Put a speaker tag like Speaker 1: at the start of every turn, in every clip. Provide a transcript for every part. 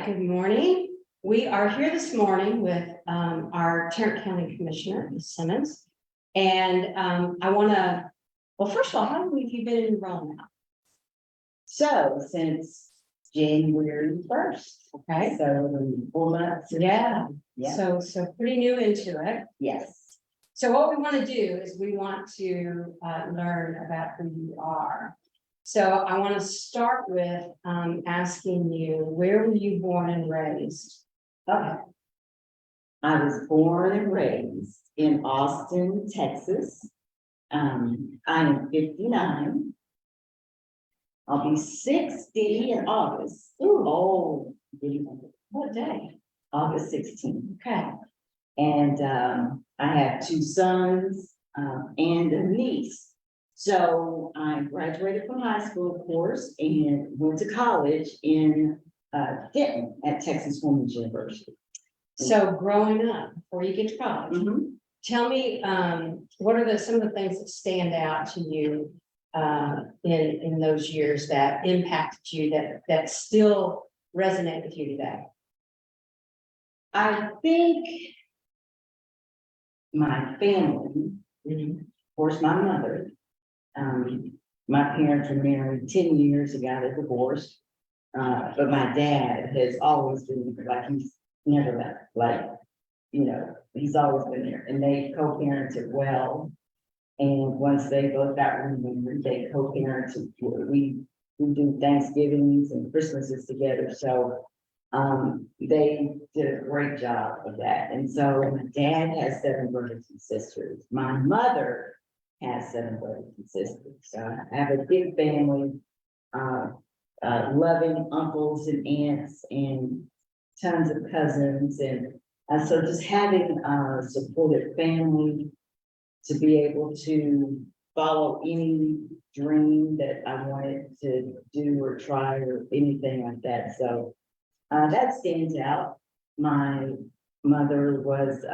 Speaker 1: right, good morning. We are here this morning with our Tarrant County Commissioner, Ms. Simmons. And I want to, well, first of all, how long have you been in role now?
Speaker 2: So since January 1st.
Speaker 1: Okay.
Speaker 2: So 4 months.
Speaker 1: Yeah.
Speaker 2: Yeah.
Speaker 1: So pretty new into it.
Speaker 2: Yes.
Speaker 1: So what we want to do is we want to learn about who you are. So I want to start with asking you, where were you born and raised?
Speaker 2: Okay. I was born and raised in Austin, Texas. I am 59. I'll be 60 in August.
Speaker 1: Ooh.
Speaker 2: Oh,
Speaker 1: What day?
Speaker 2: August 16th.
Speaker 1: Okay.
Speaker 2: And I have 2 sons and a niece. So I graduated from high school, of course, and went to college in Denton at Texas Women's University.
Speaker 1: So growing up, before you get to college, tell me, what are some of the things that stand out to you in those years that impacted you, that still resonate with you today?
Speaker 2: I think my family, of course, my mother, my parents were married 10 years ago, they divorced. But my dad has always been like, he's never left, like, you know, he's always been there, and they co-parented well. And once they both got remarried, they co-parented. We do Thanksgivings and Christmases together, so they did a great job of that. And so my dad has 7 brothers and sisters. My mother has 7 brothers and sisters. So I have a big family, loving uncles and aunts and tons of cousins. And so just having a supportive family to be able to follow any dream that I wanted to do or try or anything like that. So that stands out. My mother was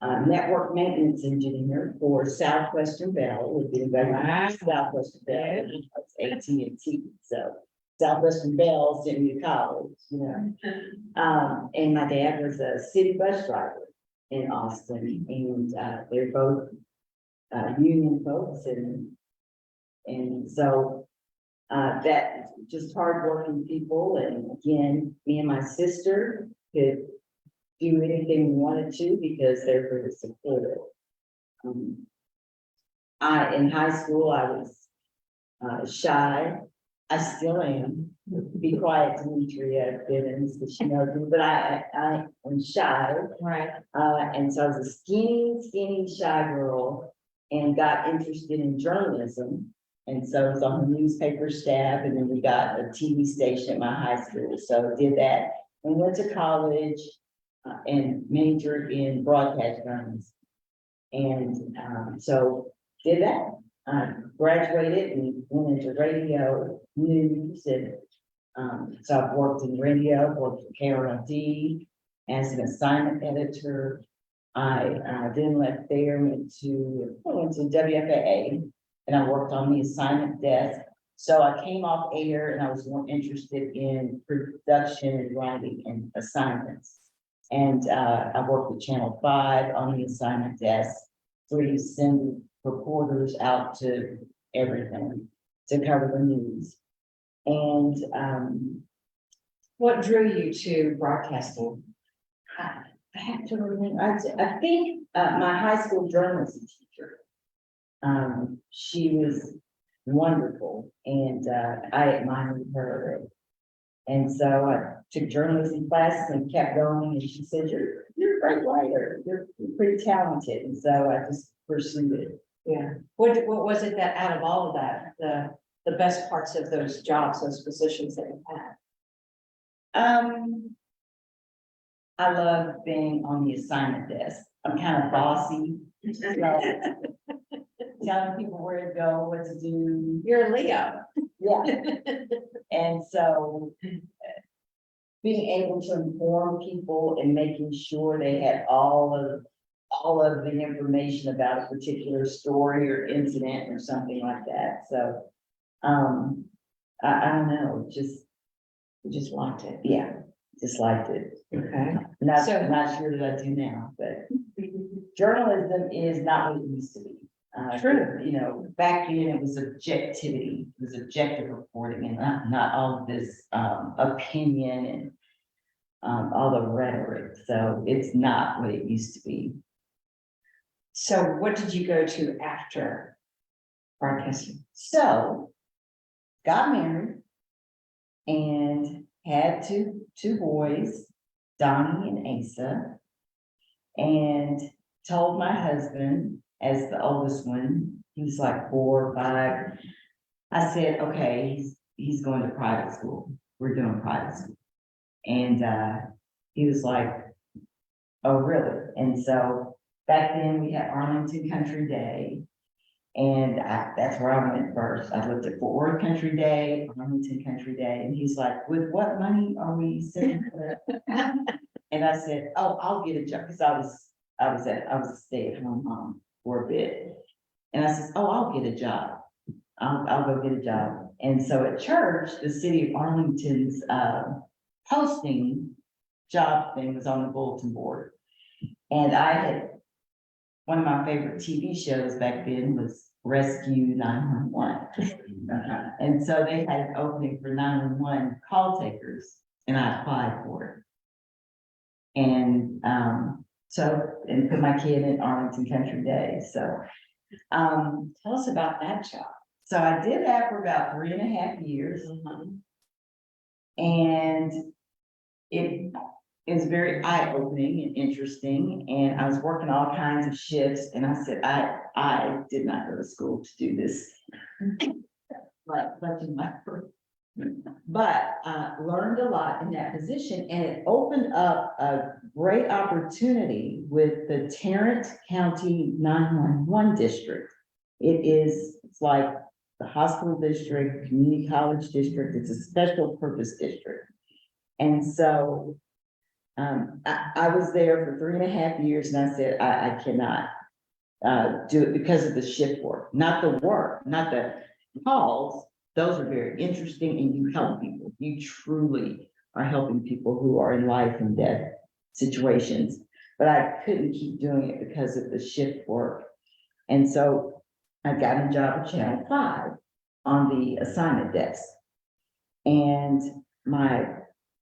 Speaker 2: a network maintenance engineer for Southwestern Bell. Southwestern Bell, it's AT&T. So Southwestern Bell sent me to college, you know. And my dad was a city bus driver in Austin, and they're both union folks, and so that just hardworking people. And again, me and my sister could do anything we wanted to because they're very supportive. In high school, I was shy. I still am. Be quiet, Demetria Simmons, because she knows me, but I am shy.
Speaker 1: Right.
Speaker 2: And so I was a skinny, shy girl and got interested in journalism. And so I was on the newspaper staff, and then we got a TV station at my high school. So I did that and went to college and majored in broadcast journalism. And so did that. Graduated and went into radio news, and so I've worked in radio, worked for KRLD as an assignment editor. I then left there, went to WFAA, and I worked on the assignment desk. So I came off air, and I was more interested in production and writing and assignments. And I worked with Channel 5 on the assignment desk, where you send reporters out to everything to cover the news. And
Speaker 1: What drew you to broadcasting?
Speaker 2: I have to remember, I think my high school journalism teacher, she was wonderful, and I admired her. And so I took journalism classes and kept going, and she said, you're a great writer, you're pretty talented. And so I just pursued it.
Speaker 1: Yeah. What was it that out of all of that, the best parts of those jobs, those positions that you had?
Speaker 2: I love being on the assignment desk. I'm kind of bossy, so telling people where to go, what to do.
Speaker 1: You're a Leo.
Speaker 2: Yeah. And so being able to inform people and making sure they had all of the information about a particular story or incident or something like that. So I don't know, just
Speaker 1: You just liked it.
Speaker 2: Yeah, just liked it.
Speaker 1: Okay.
Speaker 2: Not,
Speaker 1: So-
Speaker 2: not sure that I do now, but journalism is not what it used to be.
Speaker 1: True.
Speaker 2: You know, back then it was objectivity, it was objective reporting and not all of this, opinion and all the rhetoric. So it's not what it used to be.
Speaker 1: So what did you go to after broadcasting?
Speaker 2: So got married and had two boys, Donnie and Asa, and told my husband, as the oldest one, he was like 4 or 5. I said, okay, he's going to private school. We're doing private school. And he was like, oh, really? And so back then we had Arlington Country Day. And that's where I went first. I looked at Fort Worth Country Day, Arlington Country Day, and he's like, with what money are we sending for that? And I said, oh, I'll get a job, because I was a stay-at-home mom for a bit. And I said, oh, I'll get a job. I'll go get a job. And so at church, the city of Arlington's posting job thing was on the bulletin board. And one of my favorite TV shows back then was Rescue 911. And so they had an opening for 911 call takers, and I applied for it. And and put my kid in Arlington Country Day. So
Speaker 1: Tell us about that job.
Speaker 2: so I did that for about 3.5 years. And it is very eye-opening and interesting. And I was working all kinds of shifts, and I said, I did not go to school to do this. Like, but learned a lot in that position, and it opened up a great opportunity with the Tarrant County 911 district. It's like the hospital district, community college district. It's a special purpose district. And so I was there for 3.5 years, and I said, I cannot do it because of the shift work, not the work, not the calls. Those are very interesting, and you help people. You truly are helping people who are in life and death situations. But I couldn't keep doing it because of the shift work. And so I got a job at Channel 5 on the assignment desk. And my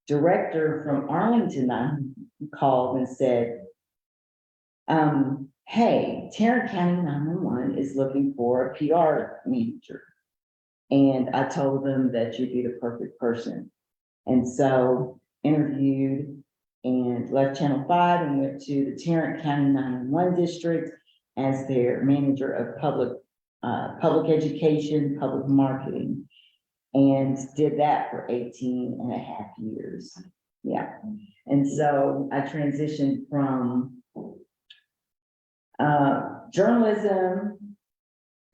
Speaker 2: director from Arlington called and said, hey, Tarrant County 911 is looking for a PR manager. And I told them that you'd be the perfect person. And so interviewed and left Channel 5 and went to the Tarrant County 911 district as their manager of public education, public marketing, and did that for 18.5 years. Yeah. And so I transitioned from journalism,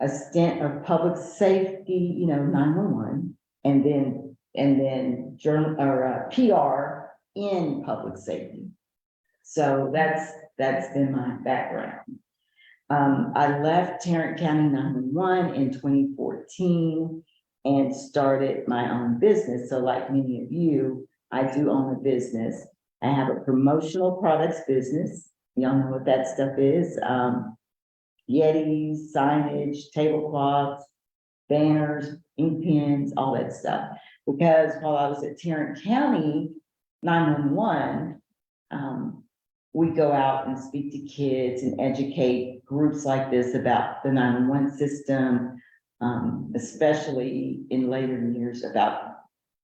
Speaker 2: a stint of public safety, 911, and then journal or PR in public safety. So that's been my background. I left Tarrant County 911 in 2014 and started my own business. So like many of you, I do own a business. I have a promotional products business. Y'all know what that stuff is. Yetis, signage, tablecloths, banners, ink pens, all that stuff. Because while I was at Tarrant County 911, we go out and speak to kids and educate groups like this about the 911 system, especially in later years about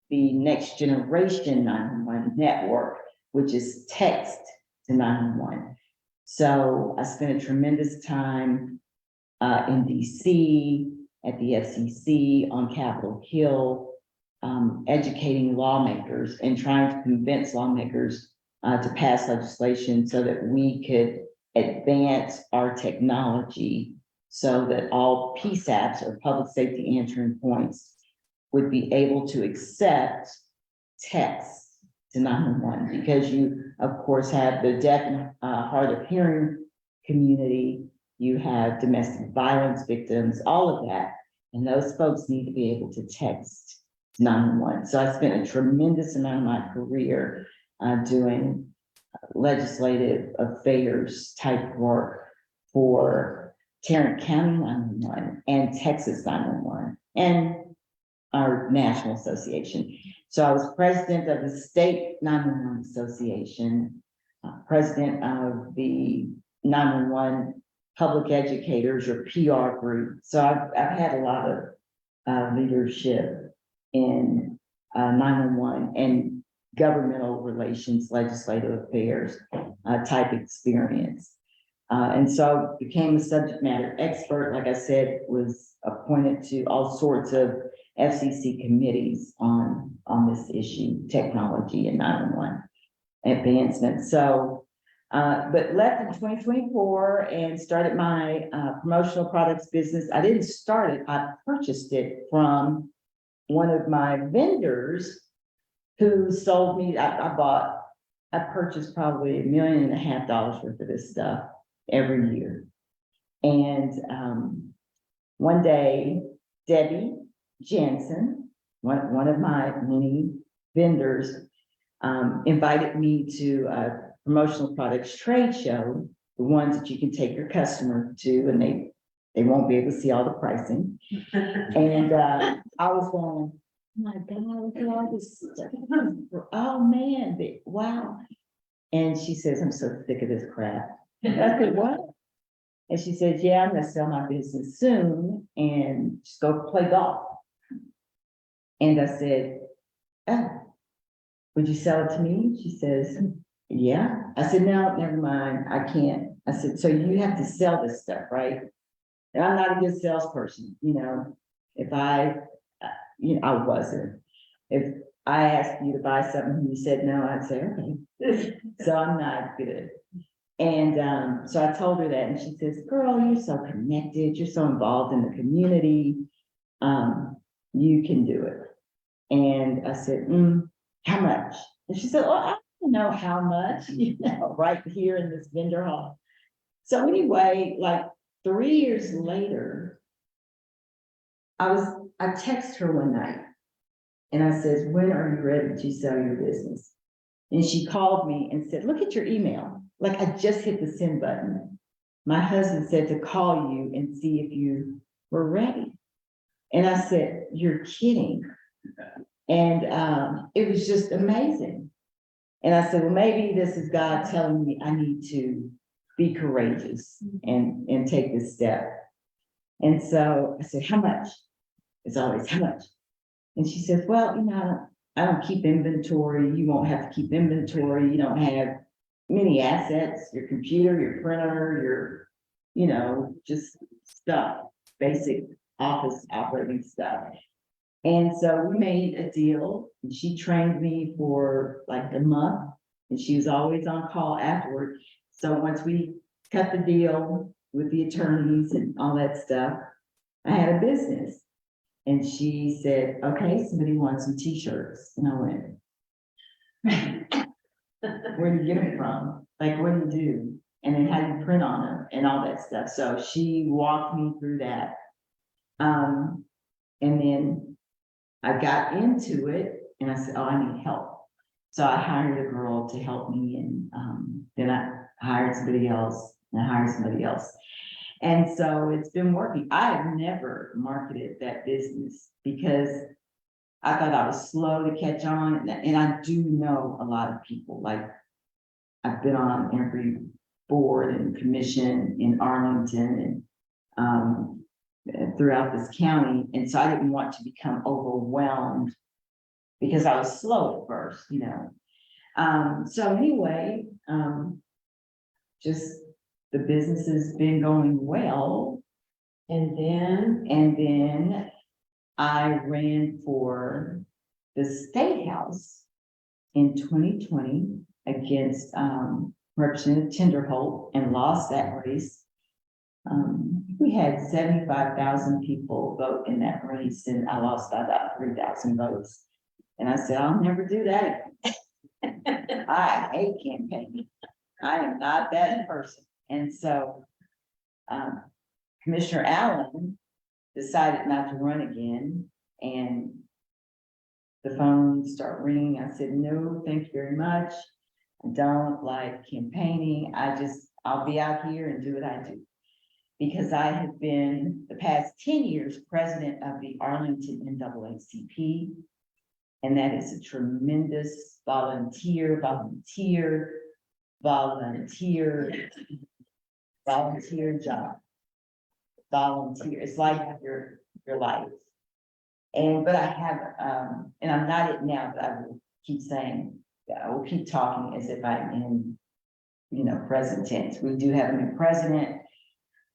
Speaker 2: the next generation 911 network, which is text to 911. So I spent a tremendous time in DC, at the FCC, on Capitol Hill, educating lawmakers and trying to convince lawmakers to pass legislation so that we could advance our technology so that all PSAPs, or public safety answering points, would be able to accept text to 911, because you, of course, have the deaf and hard of hearing community, you have domestic violence victims, all of that, and those folks need to be able to text 911. So I spent a tremendous amount of my career doing legislative affairs type work for Tarrant County 911 and Texas 911 and our national association. So I was president of the state 911 association, president of the 911 public educators or PR group. So I've had a lot of leadership in 911 and governmental relations, legislative affairs type experience. And so I became a subject matter expert. Like I said, was appointed to all sorts of FCC committees on this issue, technology and 911 advancement. So, but left in 2024 and started my promotional products business. I didn't start it, I purchased it from one of my vendors who sold me, I purchased probably $1.5 million worth of this stuff every year. And one day, Debbie Jansen, one of my many vendors, invited me to a promotional products trade show, the ones that you can take your customer to, and they won't be able to see all the pricing. And I was going, oh my God, look at all this stuff. Oh man, wow. And she says, I'm so sick of this crap. I said, what? And she says, yeah, I'm gonna sell my business soon and just go play golf. And I said, oh, would you sell it to me? She says, yeah. I said, no, never mind, I can't. I said, so you have to sell this stuff, right? And I'm not a good salesperson, if I wasn't. If I asked you to buy something and you said no, I'd say, okay. So I'm not good. And so I told her that, and she says, girl, you're so connected, you're so involved in the community, you can do it. And I said, how much? And she said, well, I don't know how much, right here in this vendor hall. So anyway, like 3 years later, I texted her one night and I says, when are you ready to sell your business? And she called me and said, look at your email. Like I just hit the send button. My husband said to call you and see if you were ready. And I said, you're kidding. And it was just amazing. And I said, well, maybe this is God telling me I need to be courageous and take this step. And so I said, how much? It's always how much? And she says, well, I don't keep inventory. You won't have to keep inventory. You don't have many assets, your computer, your printer, just stuff, basic office operating stuff. And so we made a deal and she trained me for like a month and she was always on call afterward. So once we cut the deal with the attorneys and all that stuff, I had a business. And she said, okay, somebody wants some t-shirts. And I went, where do you get them from? Like, what do you do? And then how do you print on them and all that stuff. So she walked me through that. And then I got into it and I said, oh, I need help. So I hired a girl to help me. And then I hired somebody else and I hired somebody else. And so it's been working. I have never marketed that business because I thought I was slow to catch on. And I do know a lot of people. Like I've been on every board and commission in Arlington and throughout this county. And so I didn't want to become overwhelmed because I was slow at first, So anyway, just the business has been going well.
Speaker 1: And then
Speaker 2: I ran for the State House in 2020 against Representative Tinderholt and lost that race. We had 75,000 people vote in that race and I lost by about 3,000 votes. And I said, I'll never do that again. I hate campaigning. I am not that person. And so Commissioner Allen decided not to run again. And the phone start ringing. I said, no, thank you very much. I don't like campaigning. I'll be out here and do what I do. Because I have been the past 10 years president of the Arlington NAACP. And that is a tremendous volunteer job. Volunteer, it's like your life. But I have, and I'm not it now, but I will keep saying, I will keep talking as if I'm in, present tense. We do have a new president,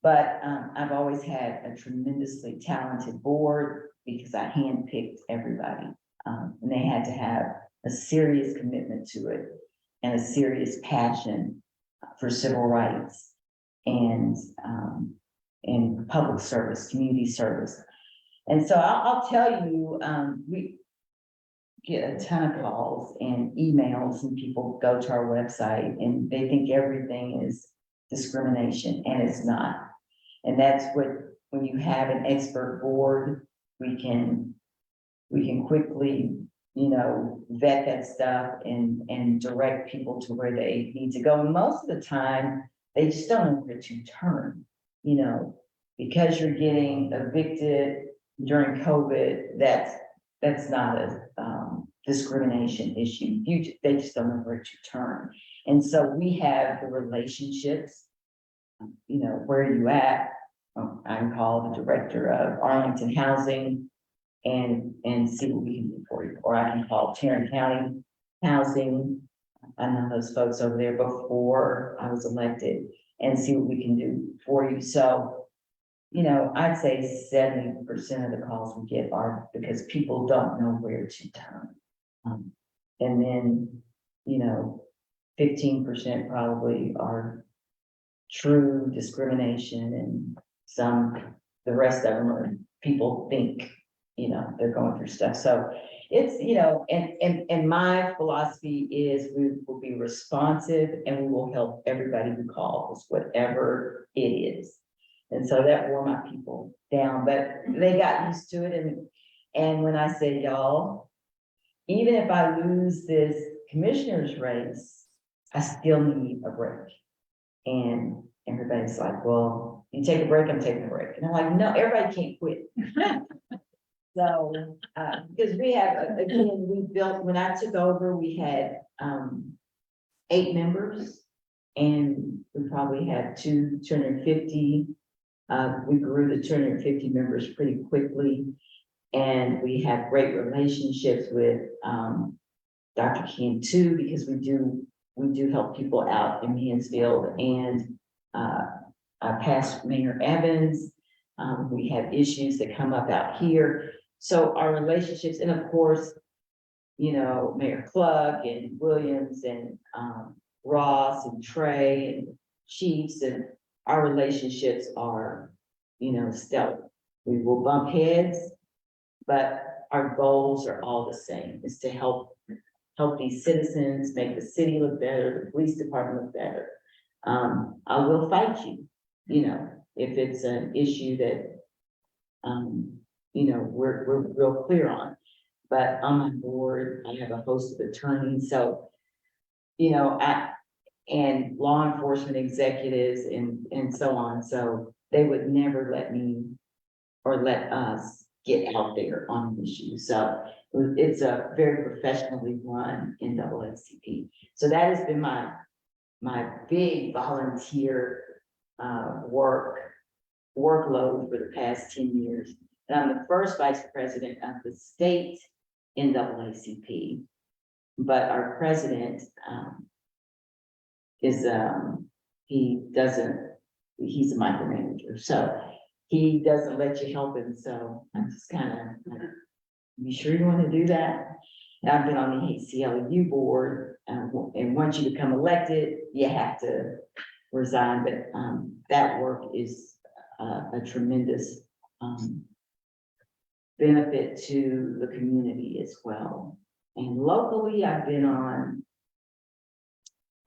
Speaker 2: but I've always had a tremendously talented board because I handpicked everybody. And they had to have a serious commitment to it and a serious passion for civil rights and public service, community service. And so I'll tell you, we get a ton of calls and emails, and people go to our website and they think everything is discrimination, and it's not. And that's what, when you have an expert board, we can quickly, vet that stuff and direct people to where they need to go. And most of the time, they just don't know where to turn, because you're getting evicted during COVID, that's not a discrimination issue. They just don't know where to turn. And so we have the relationships, where are you at? I can call the director of Arlington Housing and see what we can do for you. Or I can call Tarrant County Housing. I know those folks over there before I was elected, and see what we can do for you. So, I'd say 70% of the calls we get are because people don't know where to turn. And then, 15% probably are true discrimination, and the rest of them are people think, they're going through stuff. So it's, and my philosophy is we will be responsive and we will help everybody who calls, whatever it is. And so that wore my people down, but they got used to it. And when I said, y'all, even if I lose this commissioner's race, I still need a break. And everybody's like, well, you take a break, I'm taking a break. And I'm like, no, everybody can't quit. So, because we have, again, when I took over, we had 8 members, and we probably had 250. We grew the 250 members pretty quickly, and we have great relationships with Dr. King too, because we do help people out in Mansfield, and past Mayor Evans. We have issues that come up out here. So our relationships, and of course, Mayor Klug and Williams and Ross and Trey and Chiefs, and our relationships are, stellar. We will bump heads, but our goals are all the same, is to help these citizens, make the city look better, the police department look better. I will fight you, if it's an issue that, we're real clear on. But on my board, I have a host of attorneys, so, and law enforcement executives and so on. So they would never let me or let us get out there on an issue. So it's a very professionally run NAACP. So that has been my big volunteer workload for the past 10 years. And I'm the first vice president of the state NAACP, but our president he's a micromanager, so he doesn't let you help him. So I'm just kind of, you sure you want to do that? And I've been on the ACLU board, and once you become elected, you have to resign. But that work is a tremendous benefit to the community as well. And locally, I've been on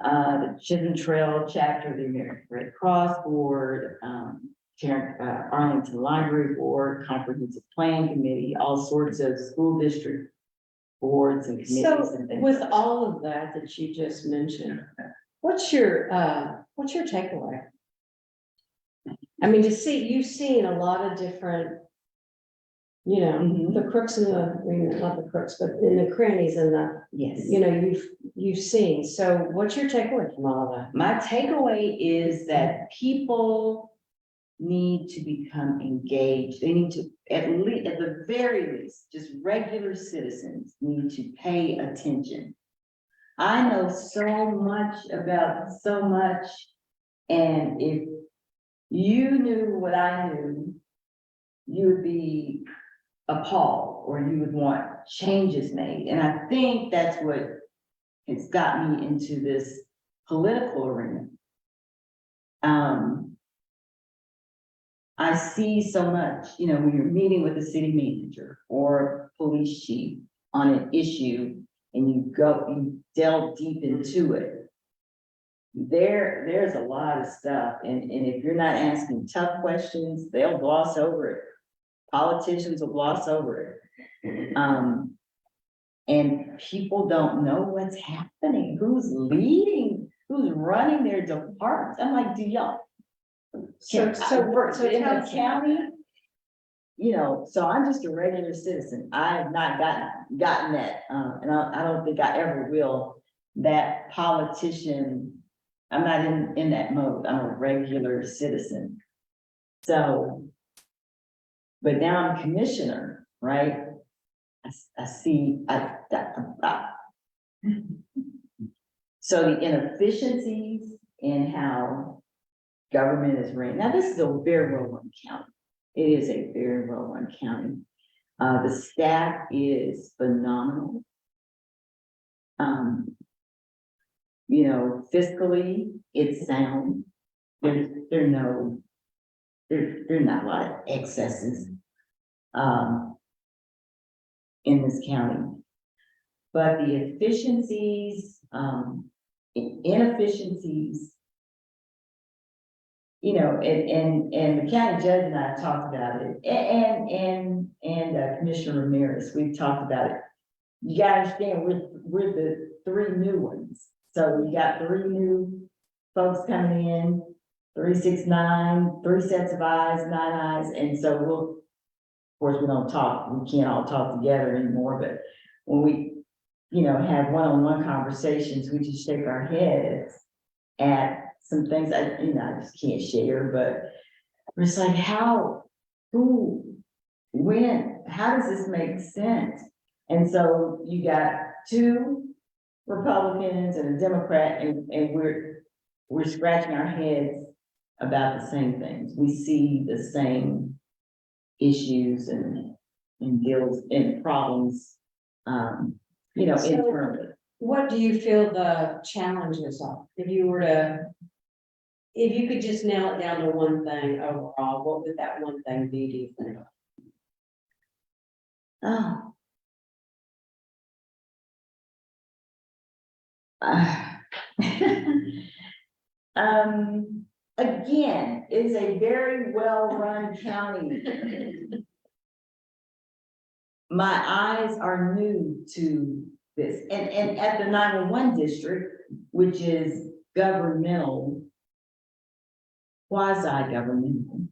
Speaker 2: the Children Trail chapter of the American Red Cross board, Arlington Library Board, Comprehensive Plan Committee, all sorts of school district boards and committees
Speaker 1: So
Speaker 2: and things.
Speaker 1: with all of that that you just mentioned, what's your takeaway? I mean, you've seen a lot of different,
Speaker 2: Mhm.
Speaker 1: the crooks and not the crooks, but in the crannies and the,
Speaker 2: Yes.
Speaker 1: you've seen. So what's your takeaway from all of that?
Speaker 2: My takeaway is that people need to become engaged. They need to, at the very least, just regular citizens need to pay attention. I know so much about so much, and if you knew what I knew, you would be appalled, or you would want changes made. And I think that's what has got me into this political arena. I see so much, when you're meeting with a city manager or police chief on an issue and you delve deep into it. There's a lot of stuff. And if you're not asking tough questions, they'll gloss over it. Politicians will gloss over it. And people don't know what's happening, who's leading, who's running their departments. I'm like, do y'all?
Speaker 1: So
Speaker 2: In the county, so I'm just a regular citizen. I have not gotten that, and I don't think I ever will. That politician, I'm not in that mode. I'm a regular citizen. So, but now I'm a commissioner, right? I see, so the inefficiencies in how government is ran. Now, this is a very well-run county. It is a very well-run county. The staff is phenomenal. Fiscally, it's sound. There's not a lot of excesses in this county. But the efficiencies, inefficiencies, and the county judge and I talked about it, and Commissioner Ramirez, we've talked about it. You gotta understand, we're the three new ones. So you got three new folks coming in, 369, 3 sets of eyes, 9 eyes, and so of course, we can't all talk together anymore, but when we, have one-on-one conversations, we just shake our heads at some things I just can't share, but it's like, how, who, when, how does this make sense? And so you got 2 Republicans and a Democrat, and we're scratching our heads about the same things. We see the same issues and deals and problems, internally.
Speaker 1: What do you feel the challenges are? If you could just nail it down to one thing overall, what would that one thing be, do you think?
Speaker 2: Oh. Again, it's a very well-run county. My eyes are new to this, and at the 911 district, which is governmental, quasi-governmental,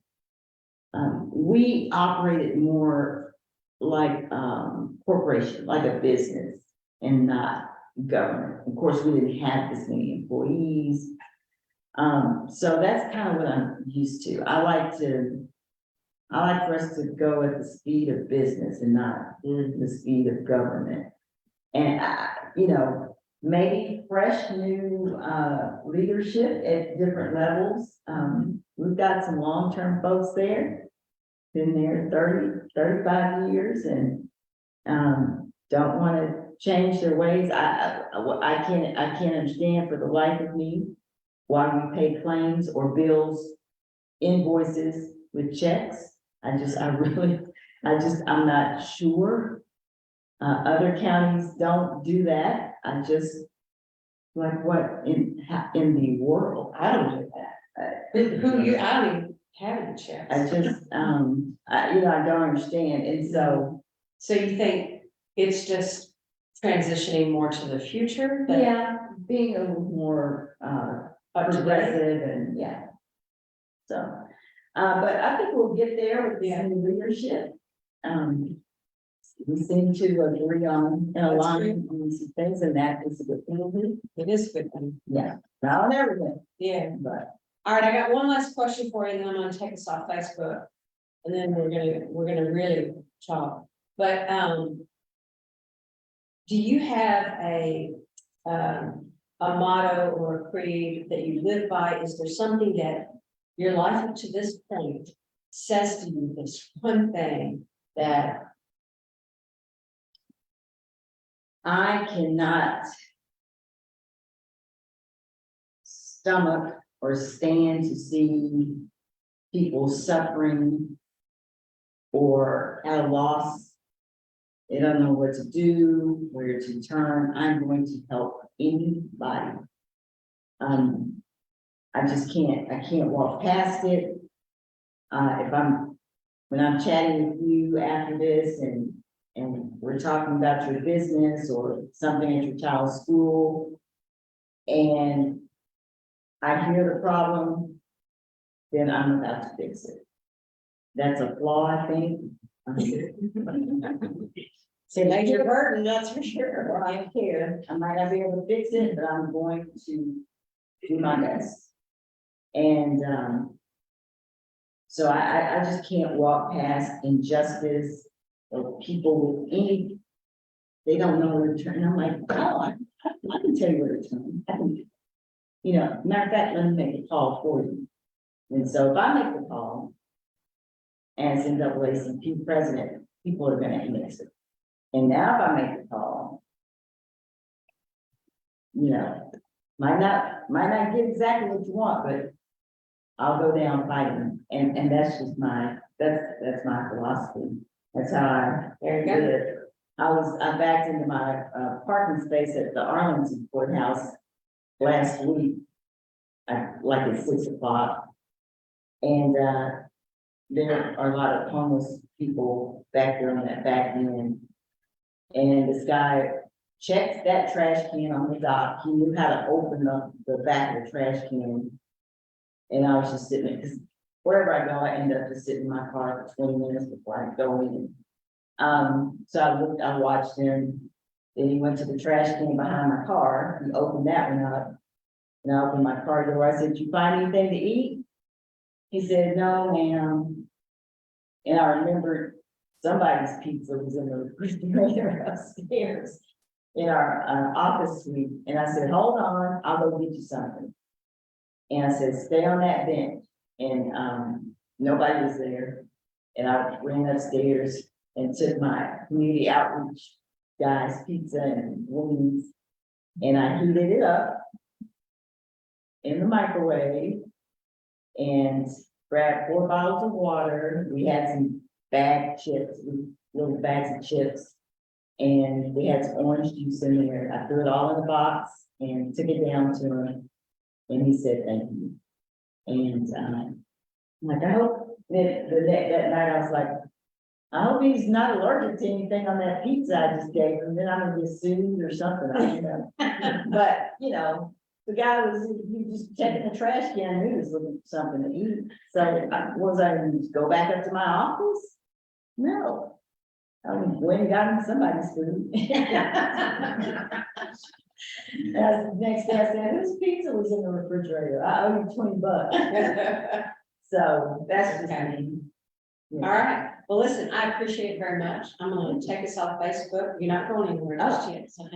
Speaker 2: we operated more like corporation, like a business, and not government. Of course, we didn't have this many employees. So that's kind of what I'm used to. I like for us to go at the speed of business and not the speed of government. And maybe fresh new leadership at different levels. We've got some long-term folks there, been there 30, 35 years, and don't want to change their ways. I can't understand for the life of me why we pay claims or bills, invoices with checks. I'm not sure. Other counties don't do that. I just, like, what in the world? I don't do that.
Speaker 1: I don't even have any checks.
Speaker 2: I just, I don't understand. And so
Speaker 1: you think it's just transitioning more to the future, but
Speaker 2: Yeah, being a little more,
Speaker 1: up to date.
Speaker 2: progressive and, yeah. So, but I think we'll get there with the new leadership. We seem to agree on and align on some things, and that is a good thing.
Speaker 1: It is a good thing.
Speaker 2: Yeah, not on everything,
Speaker 1: Yeah.
Speaker 2: but
Speaker 1: All right, I got one last question for you, and then I'm gonna take us off Facebook. And then we're gonna really talk. But, do you have a motto or a creed that you live by? Is there something that your life up to this point says to you, this one thing that,
Speaker 2: I cannot stomach or stand to see people suffering or at a loss? They don't know what to do, where to turn. I'm going to help anybody. I just can't, I can't walk past it. When I'm chatting with you after this and we're talking about your business or something at your child's school, and I hear the problem, then I'm about to fix it. That's a flaw, I think.
Speaker 1: say, major burden, that's for sure.
Speaker 2: I don't care. I might not be able to fix it, but I'm going to do my best. And so I just can't walk past injustice or people with any, they don't know where to turn. I'm like, oh, I can tell you where to turn. I can, you know, matter of fact, let me make a call for you. And so if I make the call as NAACP president, people are gonna answer. And now if I make the call, you know, might not get exactly what you want, but I'll go down fighting. And that's just that's my philosophy. That's how I
Speaker 1: There you go.
Speaker 2: live. I backed into my parking space at the Arlington courthouse last week, like at 6 o'clock. And there are a lot of homeless people back there on that back end. And this guy checked that trash can on the dock. He knew how to open up the back of the trash can. And I was just sitting there, because wherever I go, I end up just sitting in my car for 20 minutes before I go in. So I watched him. Then he went to the trash can behind my car. He opened that one up. And I opened my car door. I said, "Did you find anything to eat?" He said, "No, ma'am." And I remembered somebody's pizza was in the refrigerator upstairs in our office suite. And I said, "Hold on, I'll go get you something." And I said, "Stay on that bench." And nobody was there. And I ran upstairs and took my community outreach guys pizza and wings. And I heated it up in the microwave and grabbed 4 bottles of water. We had some bag chips, little bags of chips. And we had some orange juice in there. I threw it all in the box and took it down to him. And he said, "Thank you." And I'm like, I hope that night I was like, I hope he's not allergic to anything on that pizza I just gave him. Then I'm gonna get sued or something. I don't know. But, you know, the guy he just checking the trash can, he was looking for something to eat. So was I gonna just go back up to my office? No. I went and got him somebody's food. As the next day I said, "Whose pizza was in the refrigerator? I owe you $20." So that's just me.
Speaker 1: All right. Well, listen, I appreciate it very much. I'm gonna take us off Facebook. You're not going anywhere just yet. So.